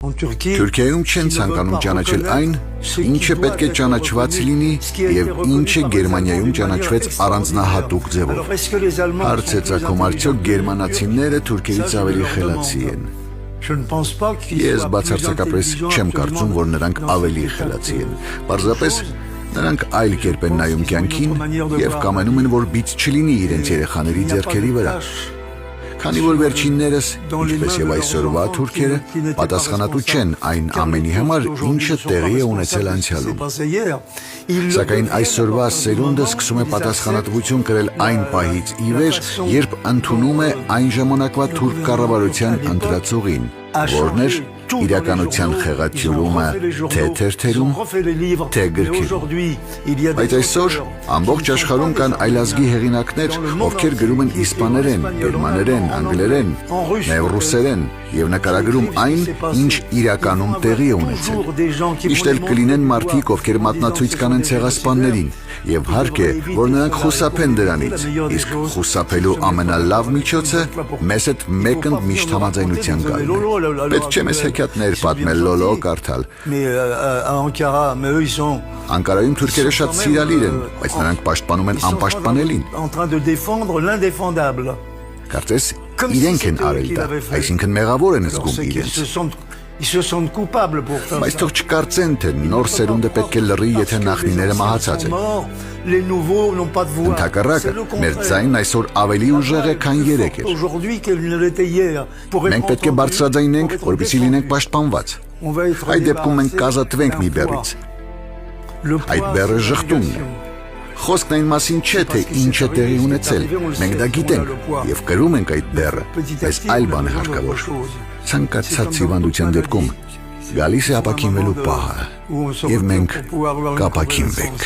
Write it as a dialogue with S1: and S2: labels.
S1: Թուրքիայում չեն ցանկանում ճանաչել այն, ինչը պետք է ճանաչված լինի եւ ինչը Գերմանիայում ճանաչվեց առանձնահատուկ ձևով։ Հարց է ծագում, արդյոք գերմանացիները թուրքերից ավելի խելացի են։ Ես բացարձակապես չեմ կարծում, որ նրանք ավելի խելացի են։ Պարզապես նրանք այլ կերպ են նայում կյանքին եւ կամենում են, որ բիծ չլինի իրենց երեխաների ձեռքերի վրա։ Քանի որ վերջիններս, ինչպես եւ այսօրվա թուրքերը, պատասխանատու չեն այն ամենի համար, ինչը տեղի է ունեցել անցյալում։ Սակայն այսօրվա սերունդը սկսում է պատասխանատվություն կրել այն պահից ի վեր, երբ ընդունում է այն ժամանակվա թուրք կառավարության ընտրածուղին, որն էր իրականության խեղաթյուրումը թե թերթերում, թե գրքերում։ Բայց այսօր ամբողջ աշխարհում կան այլազգի հեղինակներ, ովքեր գրում են իսպաներեն, գերմաներեն, անգլերեն, նաև ռուսերեն եւ նկարագրում այն, ինչ իրականում տեղի է ունեցել։ Ճիշտ էլ կլինեն մարդիկ, ովքեր մատնացույց կանեն ցեղասպաններին, եւ հարկ է, որ նրանք խուսափեն դրանից, իսկ խուսափելու ամենալավ միջոցը մեզ հետ մեկընդ միշտ համաձայնության գալն է։ Պետք չէ մեզ հեքիաթներ պատմել, լոլո կարդալ։ Անկարայում թուրքերը շատ սիրալիր են, բայց նրանք պաշտպանում են անպաշտպանելին։ Կարծես իրենք են արել դա, այսինքն մեղավոր են զգում իրենց։ Բայց թող չկարծեն, թե նոր սերունդը պետք է լռի, եթե նախնիները մահացած են։ Ընդհակառակը, մեր ձայնն այսօր ավելի ուժեղ է, քան երեկ էր։ Մենք պետք է բարձրաձայնենք, որպեսզի լինենք պաշտպանված։ Այդ դեպքում մենք կազատվենք մի բեռից։ Այդ բեռը ժխտումն է։ Խոսքն այն մասին չէ, թե ինչ է տեղի ունեցել։ Մենք դա գիտենք եւ կրում ենք այդ բեռը, բայց այլ բան է հարկավոր։ Ցանկացած հիվանդության դեպքում գալիս է ապակինվելու պահը, եւ մենք կապակինվենք։